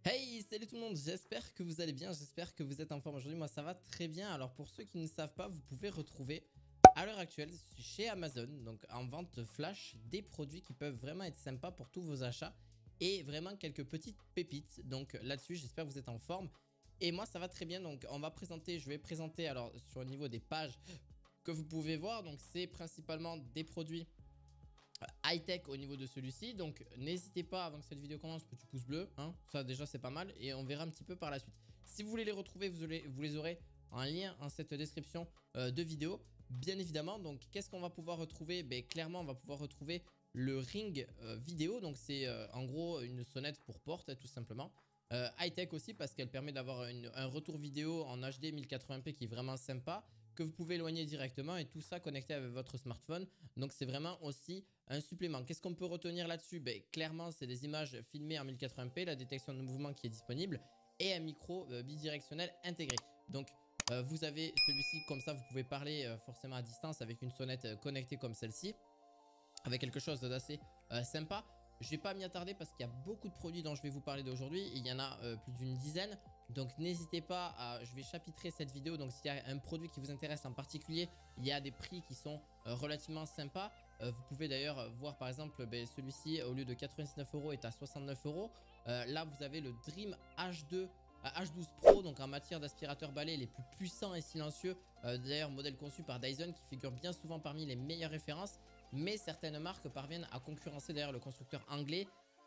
Hey, salut tout le monde, j'espère que vous allez bien, j'espère que vous êtes en forme aujourd'hui. Moi ça va très bien. Alors pour ceux qui ne savent pas, vous pouvez retrouver à l'heure actuelle chez Amazon, donc en vente flash, des produits qui peuvent vraiment être sympas pour tous vos achats et vraiment quelques petites pépites. Donc là-dessus, j'espère que vous êtes en forme. Et moi ça va très bien, donc je vais présenter alors sur le niveau des pages que vous pouvez voir. Donc c'est principalement des produits high-tech au niveau de celui-ci. Donc n'hésitez pas, avant que cette vidéo commence, petit pouce bleu, hein, ça déjà c'est pas mal, et on verra un petit peu par la suite. Si vous voulez les retrouver, vous les aurez en lien en cette description de vidéo, bien évidemment. Donc qu'est-ce qu'on va pouvoir retrouver? Clairement on va pouvoir retrouver le ring vidéo. Donc c'est en gros une sonnette pour porte tout simplement. High-tech aussi parce qu'elle permet d'avoir un retour vidéo en HD 1080p qui est vraiment sympa, que vous pouvez éloigner directement, et tout ça connecté avec votre smartphone. Donc c'est vraiment aussi un supplément. Qu'est-ce qu'on peut retenir là-dessus? Clairement c'est des images filmées en 1080p, la détection de mouvement qui est disponible et un micro bidirectionnel intégré. Donc vous avez celui-ci, comme ça vous pouvez parler forcément à distance avec une sonnette connectée comme celle-ci, avec quelque chose d'assez sympa. Je ne vais pas m'y attarder parce qu'il y a beaucoup de produits dont je vais vous parler d'aujourd'hui. Il y en a plus d'une dizaine. Donc n'hésitez pas à... Je vais chapitrer cette vidéo. Donc s'il y a un produit qui vous intéresse en particulier, il y a des prix qui sont relativement sympas. Vous pouvez d'ailleurs voir par exemple celui-ci, au lieu de 99 € est à 69 €. Là vous avez le Dream H2 H12 Pro, donc en matière d'aspirateur balai les plus puissants et silencieux. D'ailleurs modèle conçu par Dyson qui figure bien souvent parmi les meilleures références. Mais certaines marques parviennent à concurrencer d'ailleurs le constructeur anglais,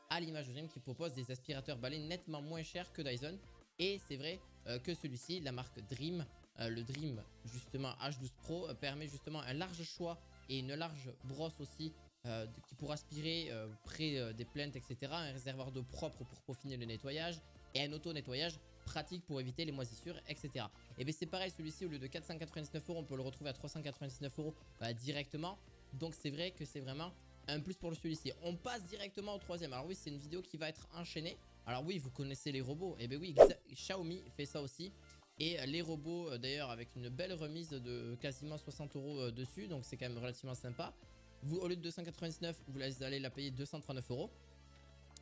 à l'image de Dream, qui propose des aspirateurs balais nettement moins chers que Dyson. Et c'est vrai que celui-ci, la marque Dream, le Dream justement H12 Pro, permet justement un large choix et une large brosse aussi qui pour aspirer près des plaintes, etc. Un réservoir d'eau propre pour peaufiner le nettoyage et un auto-nettoyage pratique pour éviter les moisissures, etc. Et bien c'est pareil, celui-ci au lieu de 499 €, on peut le retrouver à 399 € directement. Donc c'est vrai que c'est vraiment un plus pour celui-ci. On passe directement au troisième. Alors oui, c'est une vidéo qui va être enchaînée. Alors oui, vous connaissez les robots. Et bien oui, Xiaomi fait ça aussi. Et les robots d'ailleurs avec une belle remise de quasiment 60 € dessus. Donc c'est quand même relativement sympa. Vous, au lieu de 299, vous allez la payer 239 €.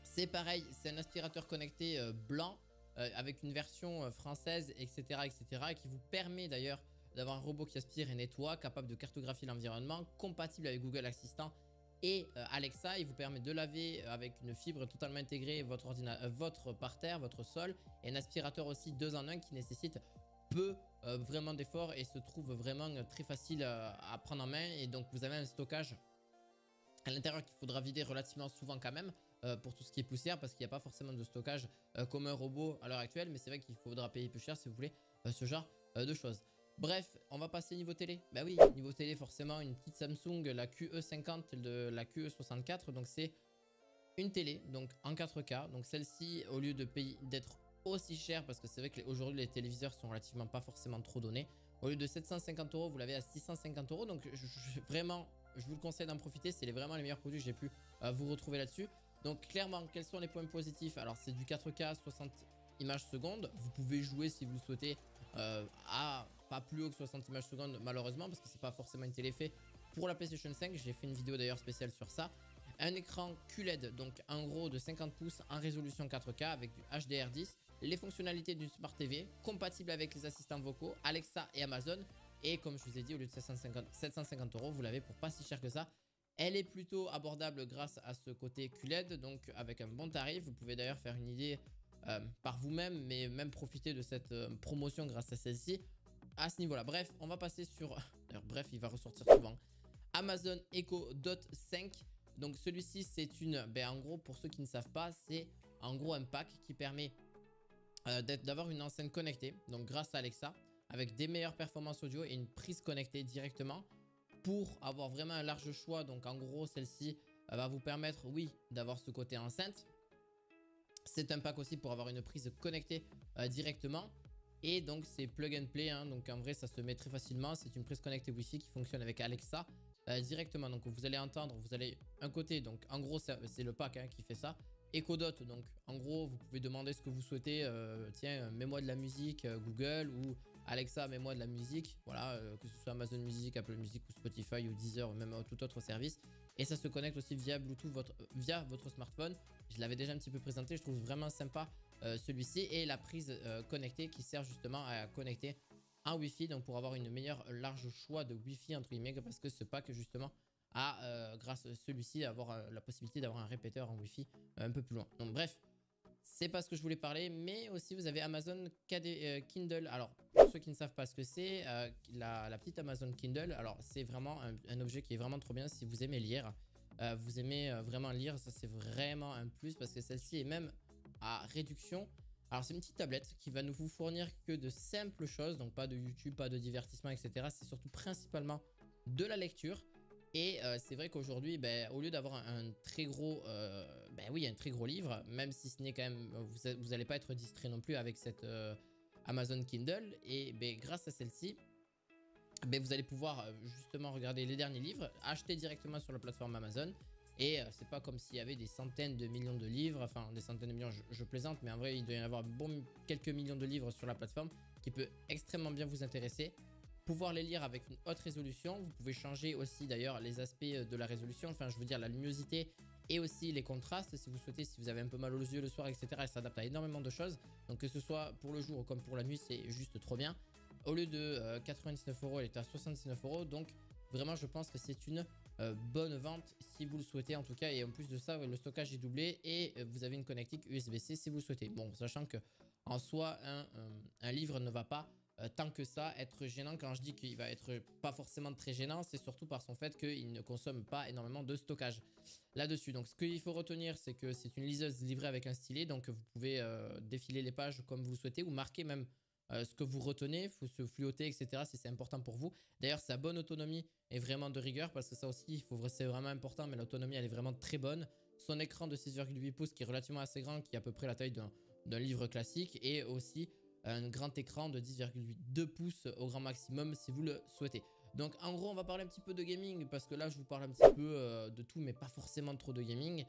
C'est pareil, c'est un aspirateur connecté blanc avec une version française, etc., etc. et qui vous permet d'ailleurs d'avoir un robot qui aspire et nettoie, capable de cartographier l'environnement, compatible avec Google Assistant et Alexa. Il vous permet de laver avec une fibre totalement intégrée votre parterre, votre sol, et un aspirateur aussi 2 en 1 qui nécessite peu vraiment d'efforts et se trouve vraiment très facile à prendre en main. Et donc vous avez un stockage à l'intérieur qu'il faudra vider relativement souvent quand même pour tout ce qui est poussière, parce qu'il n'y a pas forcément de stockage comme un robot à l'heure actuelle. Mais c'est vrai qu'il faudra payer plus cher si vous voulez ce genre de choses. Bref, on va passer niveau télé. Bah oui, niveau télé forcément une petite Samsung, la QE50 de la QE64. Donc c'est une télé donc en 4K. Donc celle-ci, au lieu de payer d'être aussi cher, parce que c'est vrai qu'aujourd'hui les téléviseurs sont relativement pas forcément trop donnés, au lieu de 750 €, vous l'avez à 650 €. Donc vraiment, je vous le conseille d'en profiter. C'est vraiment les meilleurs produits que j'ai pu vous retrouver là-dessus. Donc clairement, quels sont les points positifs? Alors c'est du 4K 60 images secondes. Vous pouvez jouer si vous souhaitez à pas plus haut que 60 images secondes, malheureusement, parce que c'est pas forcément une télé fait pour la PlayStation 5. J'ai fait une vidéo d'ailleurs spéciale sur ça. Un écran QLED, donc en gros de 50 pouces en résolution 4K avec du HDR10. Les fonctionnalités d'une Smart TV, compatible avec les assistants vocaux, Alexa et Amazon. Et comme je vous ai dit, au lieu de 750 €, vous l'avez pour pas si cher que ça. Elle est plutôt abordable grâce à ce côté QLED, donc avec un bon tarif. Vous pouvez d'ailleurs faire une idée par vous-même, mais même profiter de cette promotion grâce à celle-ci à ce niveau-là. Bref, on va passer sur... D'ailleurs, bref, il va ressortir souvent. Amazon Echo Dot 5. Donc celui-ci, c'est une... en gros, pour ceux qui ne savent pas, c'est en gros un pack qui permet d'avoir une enceinte connectée, donc grâce à Alexa, avec des meilleures performances audio et une prise connectée directement pour avoir vraiment un large choix. Donc en gros, celle-ci va vous permettre, oui, d'avoir ce côté enceinte. C'est un pack aussi pour avoir une prise connectée directement. Et donc c'est plug and play, hein, donc en vrai ça se met très facilement. C'est une prise connectée Wi-Fi qui fonctionne avec Alexa directement. Donc vous allez entendre, vous allez un côté, donc en gros c'est le pack qui fait ça. Echo Dot, donc en gros vous pouvez demander ce que vous souhaitez. Tiens, mets-moi de la musique Google, ou Alexa, mets-moi de la musique. Voilà, que ce soit Amazon Music, Apple Music ou Spotify ou Deezer ou même tout autre service. Et ça se connecte aussi via Bluetooth via votre smartphone. Je l'avais déjà un petit peu présenté, je trouve vraiment sympa celui-ci, et la prise connectée qui sert justement à connecter un Wi-Fi, donc pour avoir une meilleure large choix de Wi-Fi entre guillemets, parce que ce pack justement a grâce à celui-ci avoir la possibilité d'avoir un répéteur en Wi-Fi un peu plus loin. Donc bref, c'est pas ce que je voulais parler, mais aussi vous avez Amazon Kindle. Alors pour ceux qui ne savent pas ce que c'est, la petite Amazon Kindle, alors c'est vraiment un objet qui est vraiment trop bien si vous aimez lire. Vous aimez vraiment lire, ça c'est vraiment un plus, parce que celle-ci est même à réduction. Alors c'est une petite tablette qui va nous vous fournir que de simples choses, donc pas de YouTube, pas de divertissement, etc. C'est surtout principalement de la lecture. Et c'est vrai qu'aujourd'hui, au lieu d'avoir un très gros, un très gros livre, même si ce n'est quand même, vous n'allez pas être distrait non plus avec cette Amazon Kindle. Et grâce à celle-ci, vous allez pouvoir justement regarder les derniers livres, acheter directement sur la plateforme Amazon. Et c'est pas comme s'il y avait des centaines de millions de livres, enfin des centaines de millions, je plaisante, mais en vrai il doit y en avoir quelques millions de livres sur la plateforme qui peut extrêmement bien vous intéresser. Pouvoir les lire avec une haute résolution, vous pouvez changer aussi d'ailleurs les aspects de la résolution, enfin je veux dire la luminosité et aussi les contrastes si vous souhaitez, si vous avez un peu mal aux yeux le soir, etc. Elle s'adapte à énormément de choses, donc que ce soit pour le jour comme pour la nuit, c'est juste trop bien. Au lieu de 99 €, elle est à 79 €, donc vraiment je pense que c'est une bonne vente si vous le souhaitez en tout cas, et en plus de ça le stockage est doublé et vous avez une connectique USB-C si vous le souhaitez. Bon, sachant que en soi un livre ne va pas tant que ça être gênant. Quand je dis qu'il va être pas forcément très gênant, c'est surtout par son fait qu'il ne consomme pas énormément de stockage là-dessus. Donc ce qu'il faut retenir, c'est que c'est une liseuse livrée avec un stylet, donc vous pouvez défiler les pages comme vous le souhaitez ou marquer même ce que vous retenez, il faut se fluoter, etc. si c'est important pour vous. D'ailleurs, sa bonne autonomie est vraiment de rigueur, parce que ça aussi, c'est vraiment important, mais l'autonomie, elle est vraiment très bonne. Son écran de 6,8 pouces qui est relativement assez grand, qui est à peu près la taille d'un livre classique, et aussi un grand écran de 10,2 pouces au grand maximum si vous le souhaitez. Donc en gros, on va parler un petit peu de gaming, parce que là, je vous parle un petit peu de tout, mais pas forcément trop de gaming.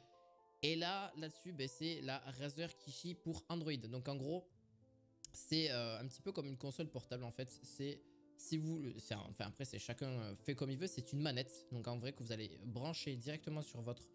Et là-dessus, c'est la Razer Kishi pour Android. Donc en gros, c'est un petit peu comme une console portable en fait. Enfin après c'est chacun fait comme il veut, c'est une manette. Donc en vrai que vous allez brancher directement sur votre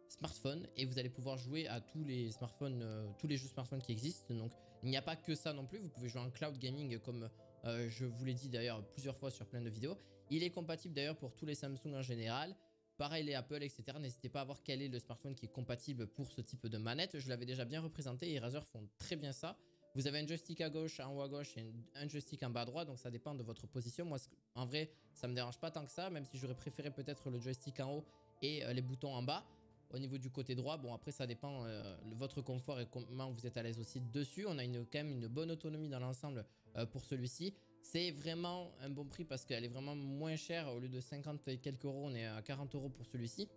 smartphone et vous allez pouvoir jouer à tous les smartphones, tous les jeux smartphones qui existent. Donc il n'y a pas que ça non plus, vous pouvez jouer en cloud gaming comme je vous l'ai dit d'ailleurs plusieurs fois sur plein de vidéos. Il est compatible d'ailleurs pour tous les Samsung en général. Pareil les Apple, etc. N'hésitez pas à voir quel est le smartphone qui est compatible pour ce type de manette. Je l'avais déjà bien représenté et Razer font très bien ça. Vous avez un joystick à gauche, en haut à gauche et un joystick en bas à droite, donc ça dépend de votre position. Moi, en vrai, ça me dérange pas tant que ça, même si j'aurais préféré peut-être le joystick en haut et les boutons en bas. Au niveau du côté droit, bon après ça dépend de votre confort et comment vous êtes à l'aise aussi dessus. On a quand même une bonne autonomie dans l'ensemble pour celui-ci. C'est vraiment un bon prix parce qu'elle est vraiment moins chère. Au lieu de 50 et quelques euros, on est à 40 € pour celui-ci.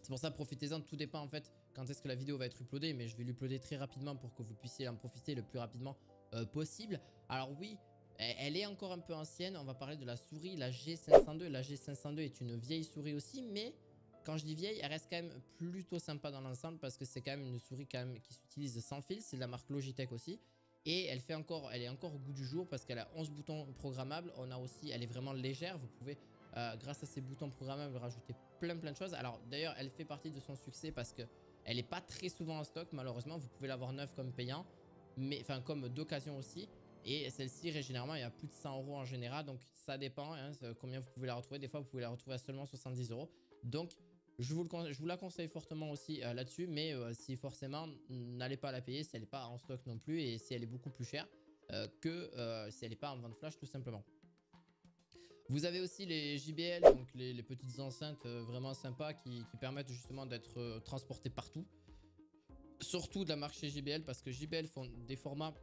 C'est pour ça, profitez-en, tout dépend en fait quand est-ce que la vidéo va être uploadée, mais je vais l'uploader très rapidement pour que vous puissiez en profiter le plus rapidement possible. Alors oui, elle est encore un peu ancienne, on va parler de la souris, la G502. La G502 est une vieille souris aussi, mais quand je dis vieille, elle reste quand même plutôt sympa dans l'ensemble parce que c'est quand même une souris quand même qui s'utilise sans fil, c'est de la marque Logitech aussi. Et elle est encore au goût du jour parce qu'elle a 11 boutons programmables. Elle est vraiment légère, vous pouvez grâce à ces boutons programmables rajouter plein de choses. Alors d'ailleurs elle fait partie de son succès parce que elle n'est pas très souvent en stock malheureusement. Vous pouvez l'avoir neuf comme payant, mais enfin comme d'occasion aussi. Et celle-ci généralement il y a plus de 100 € en général, donc ça dépend combien vous pouvez la retrouver. Des fois vous pouvez la retrouver à seulement 70 €. Donc je vous la conseille fortement aussi là-dessus, mais si forcément n'allez pas la payer si elle n'est pas en stock non plus et si elle est beaucoup plus chère que si elle n'est pas en vente flash tout simplement. Vous avez aussi les JBL, donc les petites enceintes vraiment sympas qui permettent justement d'être transportées partout. Surtout de la marque chez JBL parce que JBL font des formats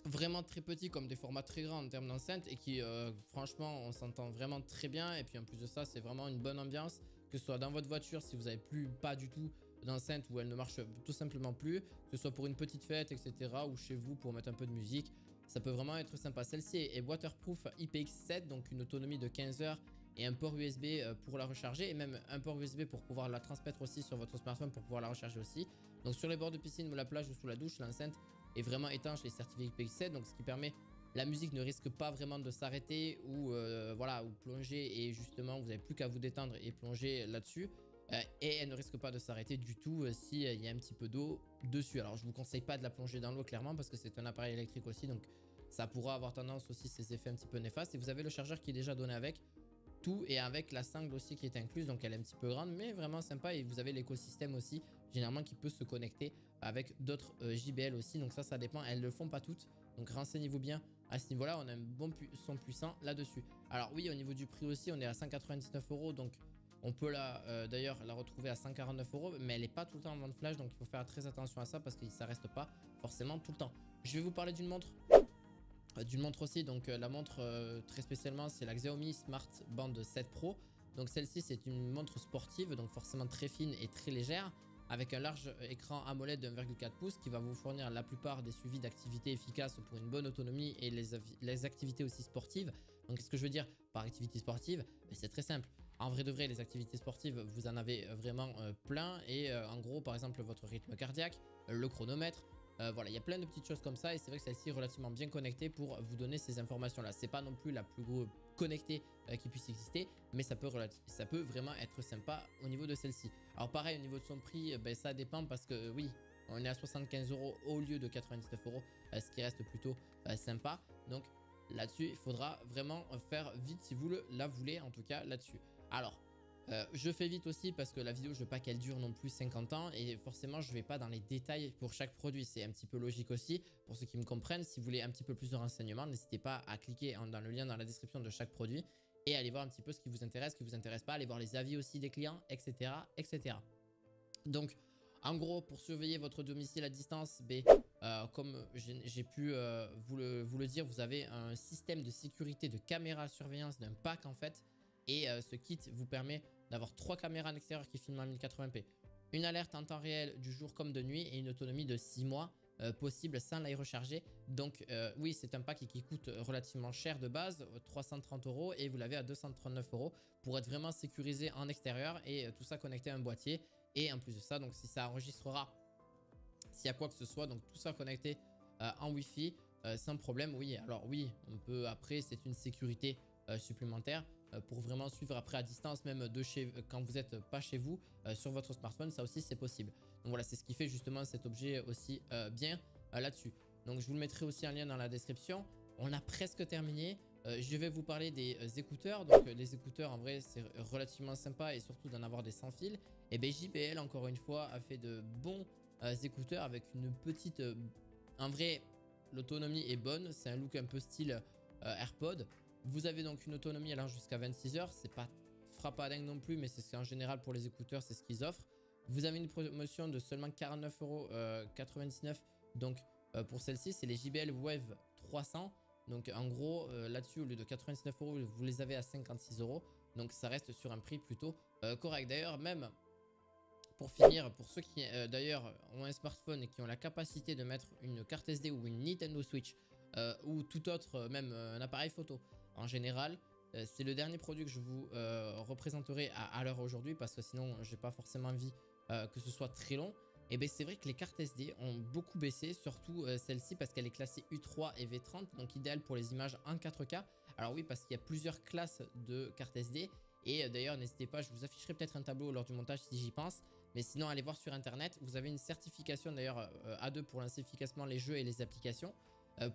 vraiment très petits comme des formats très grands en termes d'enceinte et qui franchement on s'entend vraiment très bien. Et puis en plus de ça c'est vraiment une bonne ambiance, que ce soit dans votre voiture si vous n'avez pas du tout d'enceinte ou elle ne marche tout simplement plus, que ce soit pour une petite fête etc. ou chez vous pour mettre un peu de musique. Ça peut vraiment être sympa. Celle-ci est waterproof IPX7, donc une autonomie de 15 heures et un port USB pour la recharger et même un port USB pour pouvoir la transmettre aussi sur votre smartphone pour pouvoir la recharger aussi. Donc sur les bords de piscine ou la plage ou sous la douche, l'enceinte est vraiment étanche et certifiée IPX7, donc ce qui permet la musique ne risque pas vraiment de s'arrêter ou voilà, ou plonger et justement vous n'avez plus qu'à vous détendre et plonger là-dessus. Et elle ne risque pas de s'arrêter du tout s'il y a un petit peu d'eau dessus. Alors je vous conseille pas de la plonger dans l'eau clairement parce que c'est un appareil électrique aussi, donc ça pourra avoir tendance aussi ces effets un petit peu néfastes. Et vous avez le chargeur qui est déjà donné avec tout et avec la sangle aussi qui est incluse, donc elle est un petit peu grande mais vraiment sympa. Et vous avez l'écosystème aussi généralement qui peut se connecter avec d'autres JBL aussi, donc ça dépend, elles le font pas toutes, donc renseignez-vous bien à ce niveau là. On a un bon son puissant là dessus. Alors oui, au niveau du prix aussi on est à 199 €, donc on peut d'ailleurs la retrouver à 149 €, mais elle n'est pas tout le temps en vente flash, donc il faut faire très attention à ça parce que ça reste pas forcément tout le temps. Je vais vous parler d'une montre. Aussi, donc la montre très spécialement c'est la Xiaomi Smart Band 7 Pro. Donc celle-ci c'est une montre sportive, donc forcément très fine et très légère, avec un large écran AMOLED de 1,4 pouces qui va vous fournir la plupart des suivis d'activités efficaces pour une bonne autonomie et les activités aussi sportives. Donc qu'est-ce que je veux dire par activité sportive? C'est très simple. En vrai de vrai, les activités sportives, vous en avez vraiment plein. Et en gros, par exemple, votre rythme cardiaque, le chronomètre. Voilà, il y a plein de petites choses comme ça. Et c'est vrai que celle-ci est relativement bien connectée pour vous donner ces informations-là. C'est pas non plus la plus connectée qui puisse exister, mais ça peut vraiment être sympa au niveau de celle-ci. Alors pareil, au niveau de son prix, ça dépend parce que oui, on est à 75 € au lieu de 99 €, ce qui reste plutôt sympa. Donc là-dessus, il faudra vraiment faire vite si vous la voulez, en tout cas là-dessus. Alors, je fais vite aussi parce que la vidéo, je veux pas qu'elle dure non plus 50 ans et forcément, je vais pas dans les détails pour chaque produit. C'est un petit peu logique aussi pour ceux qui me comprennent. Si vous voulez un petit peu plus de renseignements, n'hésitez pas à cliquer dans le lien dans la description de chaque produit et aller voir un petit peu ce qui vous intéresse, ce qui vous intéresse pas, aller voir les avis aussi des clients, etc., etc. Donc, en gros, pour surveiller votre domicile à distance, comme j'ai pu vous le dire, vous avez un système de sécurité de caméra surveillance d'un pack en fait. Et ce kit vous permet d'avoir 3 caméras à l'extérieur qui filment en 1080p, une alerte en temps réel du jour comme de nuit et une autonomie de 6 mois possible sans la recharger. Donc oui, c'est un pack qui coûte relativement cher de base, 330 € et vous l'avez à 239 € pour être vraiment sécurisé en extérieur et tout ça connecté à un boîtier. Et en plus de ça, donc si ça enregistrera s'il y a quoi que ce soit, donc tout ça connecté en Wi-Fi sans problème. Oui, alors oui, on peut après, c'est une sécurité supplémentaire pour vraiment suivre après à distance, même quand vous n'êtes pas chez vous sur votre smartphone, ça aussi c'est possible. Donc voilà, c'est ce qui fait justement cet objet aussi bien là-dessus. Donc je vous le mettrai aussi en lien dans la description. On a presque terminé. Je vais vous parler des écouteurs. Donc les écouteurs en vrai c'est relativement sympa et surtout d'en avoir des sans fil. Et bien JBL encore une fois a fait de bons écouteurs avec une petite... en vrai l'autonomie est bonne, c'est un look un peu style AirPod. Vous avez donc une autonomie allant jusqu'à 26 heures, c'est pas frappadingue non plus, mais c'est ce qu'en général pour les écouteurs c'est ce qu'ils offrent. Vous avez une promotion de seulement 49,99 €. Donc pour celle-ci c'est les JBL Wave 300. Donc en gros là-dessus au lieu de 99 € vous les avez à 56 €. Donc ça reste sur un prix plutôt correct. D'ailleurs même pour finir, pour ceux qui d'ailleurs ont un smartphone et qui ont la capacité de mettre une carte SD ou une Nintendo Switch ou tout autre, même un appareil photo en général, c'est le dernier produit que je vous représenterai à l'heure aujourd'hui parce que sinon j'ai pas forcément envie que ce soit très long. Et bien c'est vrai que les cartes SD ont beaucoup baissé, surtout celle-ci parce qu'elle est classée U3 et V30, donc idéale pour les images en 4K. Alors oui, parce qu'il y a plusieurs classes de cartes SD. Et d'ailleurs n'hésitez pas, je vous afficherai peut-être un tableau lors du montage si j'y pense. Mais sinon allez voir sur internet, vous avez une certification d'ailleurs A2 pour lancer efficacement les jeux et les applications.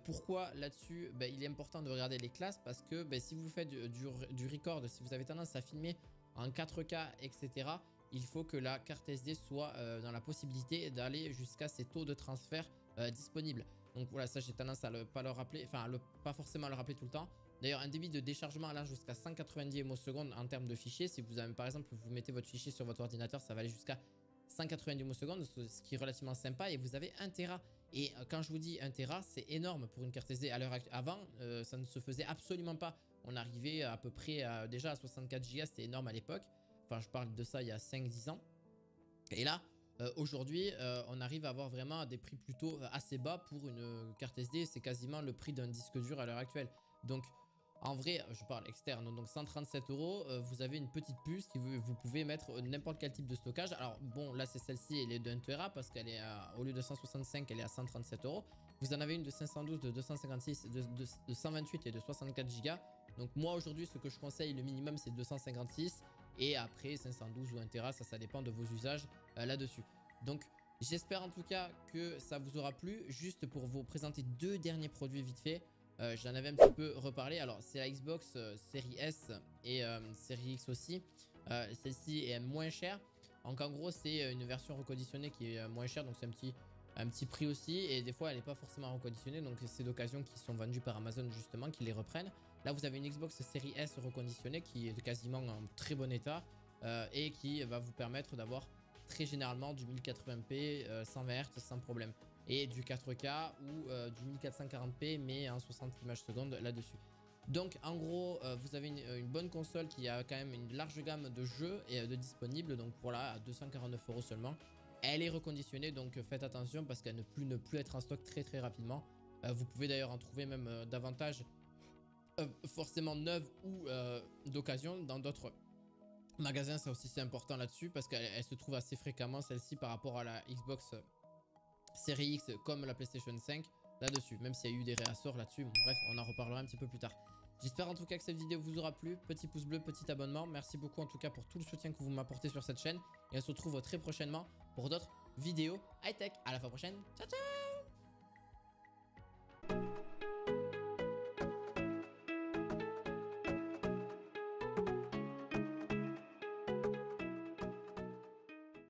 Pourquoi là-dessus il est important de regarder les classes parce que si vous faites du record, si vous avez tendance à filmer en 4K etc, il faut que la carte SD soit dans la possibilité d'aller jusqu'à ces taux de transfert disponibles. Donc voilà, ça j'ai tendance à pas le rappeler, enfin pas forcément le rappeler tout le temps. D'ailleurs un débit de déchargement allant jusqu'à 190 ms en termes de fichiers. Si vous avez par exemple, vous mettez votre fichier sur votre ordinateur, ça va aller jusqu'à 190 ms, ce qui est relativement sympa. Et vous avez 1 Tera. Et quand je vous dis 1 Tera, c'est énorme pour une carte SD. À l'heure actuelle, avant, ça ne se faisait absolument pas. On arrivait à peu près déjà à 64 Go, c'était énorme à l'époque. Enfin, je parle de ça il y a 5-10 ans. Et là, aujourd'hui, on arrive à avoir vraiment des prix plutôt assez bas pour une carte SD. C'est quasiment le prix d'un disque dur à l'heure actuelle. Donc, en vrai, je parle externe, donc 137 €, vous avez une petite puce qui vous pouvez mettre n'importe quel type de stockage. Alors bon, là c'est celle-ci, elle est de 1 Tera parce qu'elle est au lieu de 165, elle est à 137 €. Vous en avez une de 512, de 256, de 128 et de 64 Go. Donc moi aujourd'hui, ce que je conseille, le minimum c'est 256. Et après 512 ou 1 Tera, ça dépend de vos usages là-dessus. Donc j'espère en tout cas que ça vous aura plu. Juste pour vous présenter 2 derniers produits vite fait. J'en avais un petit peu reparlé. Alors c'est la Xbox série S et série X aussi. Celle-ci est moins chère. Donc en gros c'est une version reconditionnée qui est moins chère. Donc c'est un petit prix aussi. Et des fois elle n'est pas forcément reconditionnée. Donc c'est d'occasion qui sont vendues par Amazon justement qui les reprennent. Là vous avez une Xbox série S reconditionnée qui est quasiment en très bon état. Et qui va vous permettre d'avoir très généralement du 1080p 120 Hz sans problème. Et du 4K ou du 1440p mais en 60 images secondes là-dessus. Donc en gros vous avez une bonne console qui a quand même une large gamme de jeux et de disponibles. Donc voilà, à 249 € seulement. Elle est reconditionnée, donc faites attention parce qu'elle ne plus être en stock très rapidement. Vous pouvez d'ailleurs en trouver même davantage forcément neuve ou d'occasion dans d'autres magasins. Ça aussi c'est important là-dessus parce qu'elle se trouve assez fréquemment celle-ci par rapport à la Xbox Série X comme la PlayStation 5 là-dessus, même s'il y a eu des réassorts là-dessus. Bon, bref, on en reparlera un petit peu plus tard. J'espère en tout cas que cette vidéo vous aura plu. Petit pouce bleu, petit abonnement. Merci beaucoup en tout cas pour tout le soutien que vous m'apportez sur cette chaîne. Et on se retrouve très prochainement pour d'autres vidéos high-tech. À la fois prochaine. Ciao, ciao!